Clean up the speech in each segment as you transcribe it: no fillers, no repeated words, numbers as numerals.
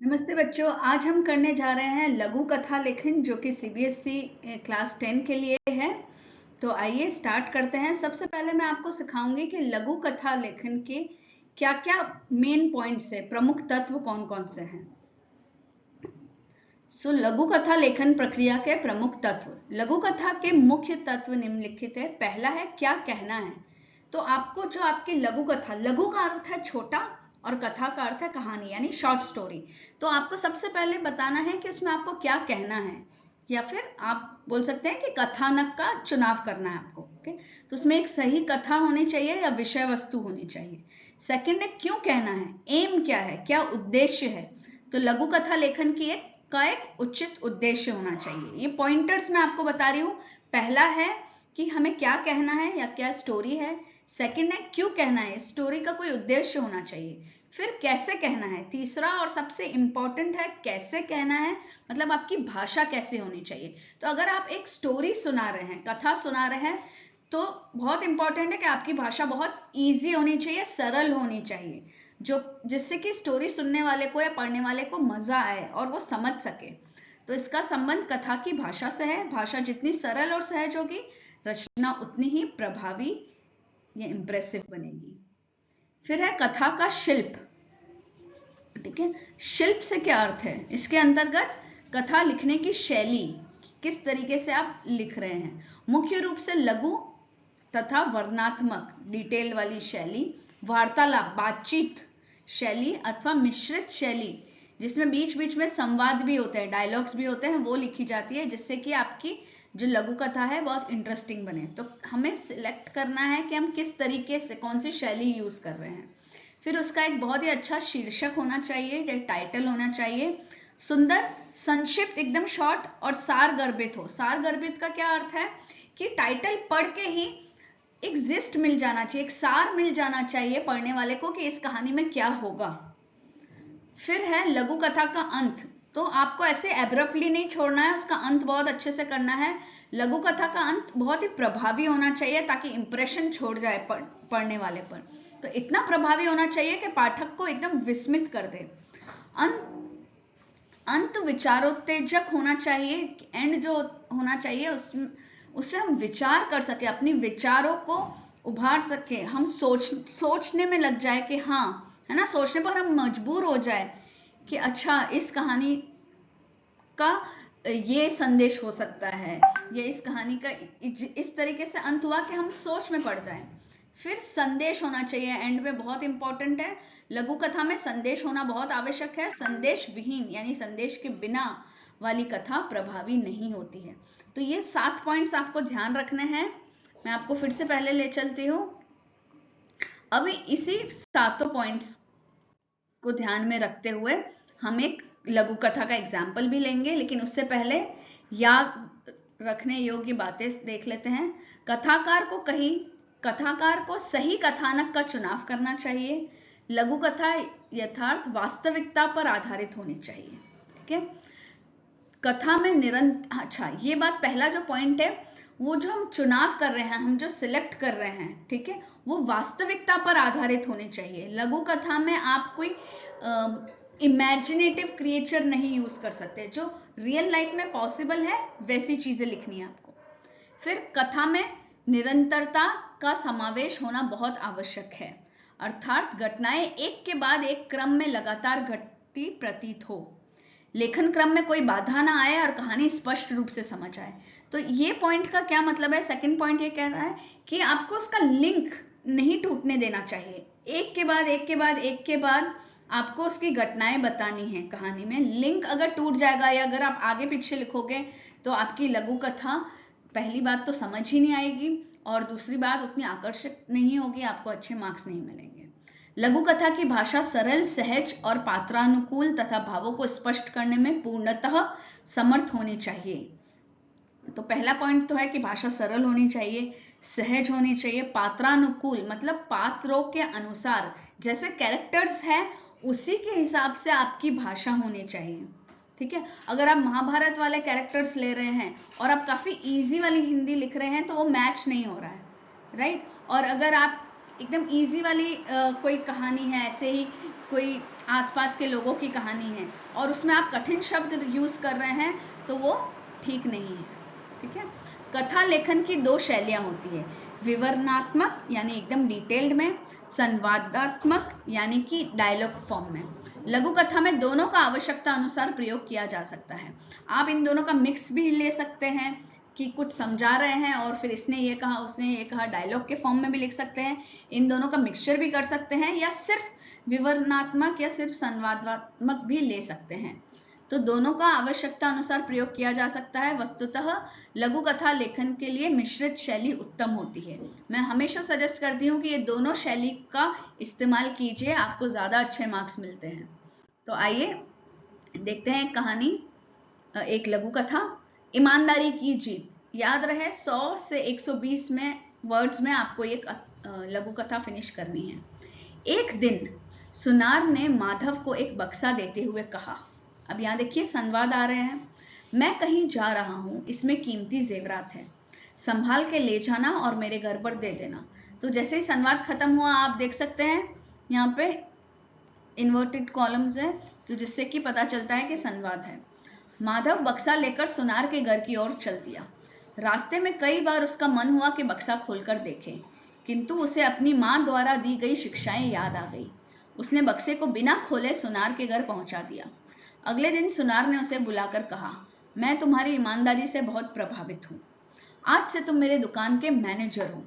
नमस्ते बच्चों, आज हम करने जा रहे हैं लघु कथा लेखन जो कि सीबीएसई क्लास 10 के लिए है। तो आइए स्टार्ट करते हैं। सबसे पहले मैं आपको सिखाऊंगी कि लघु कथा लेखन के क्या-क्या मेन पॉइंट्स है, प्रमुख तत्व कौन-कौन से हैं। लघु कथा लेखन प्रक्रिया के प्रमुख तत्व। लघु कथा के मुख्य तत्व निम्नलिखित है। पहला है क्या कहना है। तो आपको जो आपकी लघु कथा, लघु का अर्थ है छोटा और कथा का अर्थ है कहानी यानी शॉर्ट स्टोरी। तो आपको सबसे पहले बताना है कि इसमें आपको क्या कहना है, या फिर आप बोल सकते हैं कि कथानक का चुनाव करना है आपको। ओके, तो उसमें एक सही कथा होनी चाहिए या विषय वस्तु होनी चाहिए। सेकंड है क्यों कहना है, एम क्या है, क्या उद्देश्य है। तो लघु कथा लेखन की एक उचित उद्देश्य होना चाहिए। ये पॉइंटर्स मैं आपको बता रही हूँ। पहला है कि हमें क्या कहना है या क्या स्टोरी है। सेकंड है क्यों कहना है, स्टोरी का कोई उद्देश्य होना चाहिए। फिर कैसे कहना है, तीसरा और सबसे इंपॉर्टेंट है कैसे कहना है, मतलब आपकी भाषा कैसे होनी चाहिए। तो अगर आप एक स्टोरी सुना रहे हैं, कथा सुना रहे हैं, तो बहुत इंपॉर्टेंट है कि आपकी भाषा बहुत ईजी होनी चाहिए, सरल होनी चाहिए, जो जिससे कि स्टोरी सुनने वाले को या पढ़ने वाले को मजा आए और वो समझ सके। तो इसका संबंध कथा की भाषा से है। भाषा जितनी सरल और सहज होगी, रचना उतनी ही प्रभावी या इंप्रेसिव बनेगी। फिर है कथा का शिल्प। ठीक है, शिल्प से क्या अर्थ है, इसके अंतर्गत कथा लिखने की शैली, किस तरीके से आप लिख रहे हैं। मुख्य रूप से लघु तथा वर्णनात्मक डिटेल वाली शैली, वार्तालाप बातचीत शैली अथवा मिश्रित शैली जिसमें बीच बीच में संवाद भी होते हैं, डायलॉग्स भी होते हैं, वो लिखी जाती है, जिससे कि आपकी जो लघु कथा है बहुत इंटरेस्टिंग बने। तो हमें सिलेक्ट करना है कि हम किस तरीके से कौन सी शैली यूज कर रहे हैं। फिर उसका एक बहुत ही अच्छा शीर्षक होना चाहिए, टाइटल होना चाहिए, सुंदर, संक्षिप्त, एकदम शॉर्ट और सार गर्भित हो। सार गर्भित का क्या अर्थ है कि टाइटल पढ़ के ही एक जिस्ट मिल जाना चाहिए, एक सार मिल जाना चाहिए पढ़ने वाले को कि इस कहानी में क्या होगा। फिर है लघु कथा का अंत। तो आपको ऐसे एब्रप्टली नहीं छोड़ना है, उसका अंत बहुत अच्छे से करना है। लघु कथा का अंत बहुत ही प्रभावी होना चाहिए ताकि इंप्रेशन छोड़ जाए पढ़ने वाले पर। तो इतना प्रभावी होना चाहिए कि पाठक को एकदम विस्मित कर दे। अंत विचारोत्तेजक होना चाहिए, एंड जो होना चाहिए उससे हम विचार कर सके, अपनी विचारों को उभार सके, हम सोचने में लग जाए कि हाँ, है ना, सोचने पर हम मजबूर हो जाए कि अच्छा इस कहानी का ये संदेश हो सकता है, या इस कहानी का इस तरीके से अंत हुआ कि हम सोच में पड़ जाएं। फिर संदेश होना चाहिए, एंड में बहुत इंपॉर्टेंट है। लघु कथा में संदेश होना बहुत आवश्यक है। संदेश विहीन यानी संदेश के बिना वाली कथा प्रभावी नहीं होती है। तो ये 7 पॉइंट्स आपको ध्यान रखने हैं। मैं आपको फिर से पहले ले चलती हूँ। अब इसी 7 पॉइंट्स को ध्यान में रखते हुए हम एक लघु कथा का एग्जाम्पल भी लेंगे, लेकिन उससे पहले याद रखने योग्य बातें देख लेते हैं। कथाकार को सही कथानक का चुनाव करना चाहिए। लघु कथा यथार्थ वास्तविकता पर आधारित होनी चाहिए। ठीक है, कथा में अच्छा, ये बात, पहला जो पॉइंट है, वो जो हम चुनाव कर रहे हैं, हम जो सिलेक्ट कर रहे हैं, ठीक है, वो वास्तविकता पर आधारित होनी चाहिए। लघु कथा में आप कोई इमेजिनेटिव क्रिएचर नहीं यूज कर सकते, जो रियल लाइफ में पॉसिबल है वैसी चीजें लिखनी है आपको। फिर कथा में निरंतरता का समावेश होना बहुत आवश्यक है, अर्थात घटनाएं एक के बाद एक क्रम में लगातार घटती प्रतीत हो, लेखन क्रम में कोई बाधा ना आए और कहानी स्पष्ट रूप से समझ आए। तो ये पॉइंट का क्या मतलब है, सेकंड पॉइंट ये कह रहा है कि आपको उसका लिंक नहीं टूटने देना चाहिए। एक के बाद एक के बाद एक के बाद आपको उसकी घटनाएं बतानी है कहानी में। लिंक अगर टूट जाएगा या अगर आप आगे पीछे लिखोगे तो आपकी लघु कथा पहली बात तो समझ ही नहीं आएगी, और दूसरी बात उतनी आकर्षक नहीं होगी, आपको अच्छे मार्क्स नहीं मिलेंगे। लघु कथा की भाषा सरल, सहज और पात्रानुकूल तथा भावों को स्पष्ट करने में पूर्णतः समर्थ होनी चाहिए। तो पहला पॉइंट तो है कि भाषा सरल होनी चाहिए, सहज होनी चाहिए, पात्रानुकूल मतलब पात्रों के अनुसार, जैसे कैरेक्टर्स हैं उसी के हिसाब से आपकी भाषा होनी चाहिए। ठीक है, अगर आप महाभारत वाले कैरेक्टर्स ले रहे हैं और आप काफी इजी वाली हिंदी लिख रहे हैं तो वो मैच नहीं हो रहा है, राइट। और अगर आप एकदम इजी वाली कोई कहानी है, ऐसे ही कोई आसपास के लोगों की कहानी है और उसमें आप कठिन शब्द यूज कर रहे हैं तो वो ठीक नहीं है। ठीक है। कथा लेखन की दो शैलियां होती है, विवरणात्मक यानी एकदम डिटेल्ड में, संवादात्मक यानी कि डायलॉग फॉर्म में। लघु कथा में दोनों का आवश्यकता अनुसार प्रयोग किया जा सकता है। आप इन दोनों का मिक्स भी ले सकते हैं कि कुछ समझा रहे हैं और फिर इसने ये कहा उसने ये कहा, डायलॉग के फॉर्म में भी लिख सकते हैं। इन दोनों का मिक्सचर भी कर सकते हैं या सिर्फ विवरणात्मक या सिर्फ संवादात्मक भी ले सकते हैं। तो दोनों का आवश्यकता अनुसार प्रयोग किया जा सकता है। वस्तुतः लघु कथा लेखन के लिए मिश्रित शैली उत्तम होती है। मैं हमेशा सजेस्ट करती हूँ कि ये दोनों शैली का इस्तेमाल कीजिए, आपको ज्यादा अच्छे मार्क्स मिलते हैं। तो आइए देखते हैं कहानी। एक लघु कथा, ईमानदारी की जीत। याद रहे 100 से 120 में वर्ड्स में आपको एक लघु कथा फिनिश करनी है। एक दिन सुनार ने माधव को एक बक्सा देते हुए कहा, अब यहाँ देखिए संवाद आ रहे हैं, मैं कहीं जा रहा हूं, इसमें कीमती जेवरात है, संभाल के ले जाना और मेरे घर पर दे देना। तो जैसे ही संवाद खत्म हुआ आप देख सकते हैं यहाँ पे इन्वर्टेड कॉलम्स है, तो जिससे कि पता चलता है कि संवाद है। माधव बक्सा लेकर सुनार के घर की ओर चल दिया। रास्ते में कई बार उसका मन हुआ कि बक्सा खोलकर देखे, किंतु उसे अपनी मां द्वारा दी गई शिक्षाएं याद आ गई। उसने बक्से को बिना खोले सुनार के घर पहुंचा दिया। अगले दिन सुनार ने उसे बुलाकर कहा, मैं तुम्हारी ईमानदारी से बहुत प्रभावित हूं, आज से तुम मेरे दुकान के मैनेजर हो।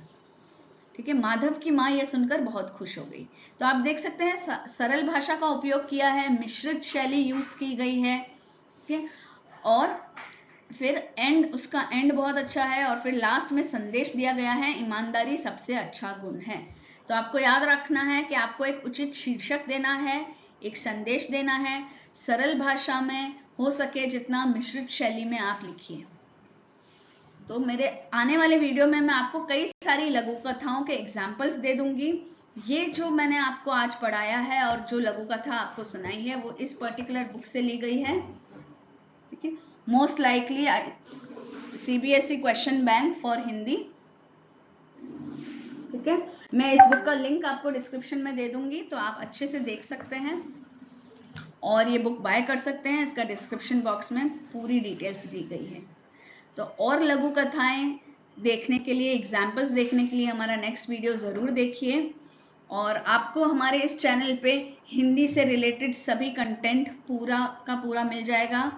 ठीक है। माधव की मां यह सुनकर बहुत खुश हो गई। तो आप देख सकते हैं सरल भाषा का उपयोग किया है, मिश्रित शैली यूज की गई है। ठीक है। और फिर उसका एंड बहुत अच्छा है और फिर लास्ट में संदेश दिया गया है, ईमानदारी सबसे अच्छा गुण है। तो आपको याद रखना है कि आपको एक उचित शीर्षक देना है, एक संदेश देना है, सरल भाषा में हो सके जितना मिश्रित शैली में आप लिखिए। तो मेरे आने वाले वीडियो में मैं आपको कई सारी लघु कथाओं के एग्जाम्पल्स दे दूंगी। ये जो मैंने आपको आज पढ़ाया है और जो लघु कथा आपको सुनाई है वो इस पर्टिकुलर बुक से ली गई है। ठीक है। Most likely CBSE question bank for Hindi. ठीक है। मैं इस बुक का लिंक आपको डिस्क्रिप्शन में दे दूंगी, तो आप अच्छे से देख सकते हैं और ये बुक बाय कर सकते हैं। इसका डिस्क्रिप्शन बॉक्स में पूरी डिटेल्स दी गई है। तो और लघु कथाएं देखने के लिए, एग्जाम्पल्स देखने के लिए हमारा नेक्स्ट वीडियो जरूर देखिए। और आपको हमारे इस चैनल पे हिंदी से रिलेटेड सभी कंटेंट पूरा का पूरा मिल जाएगा।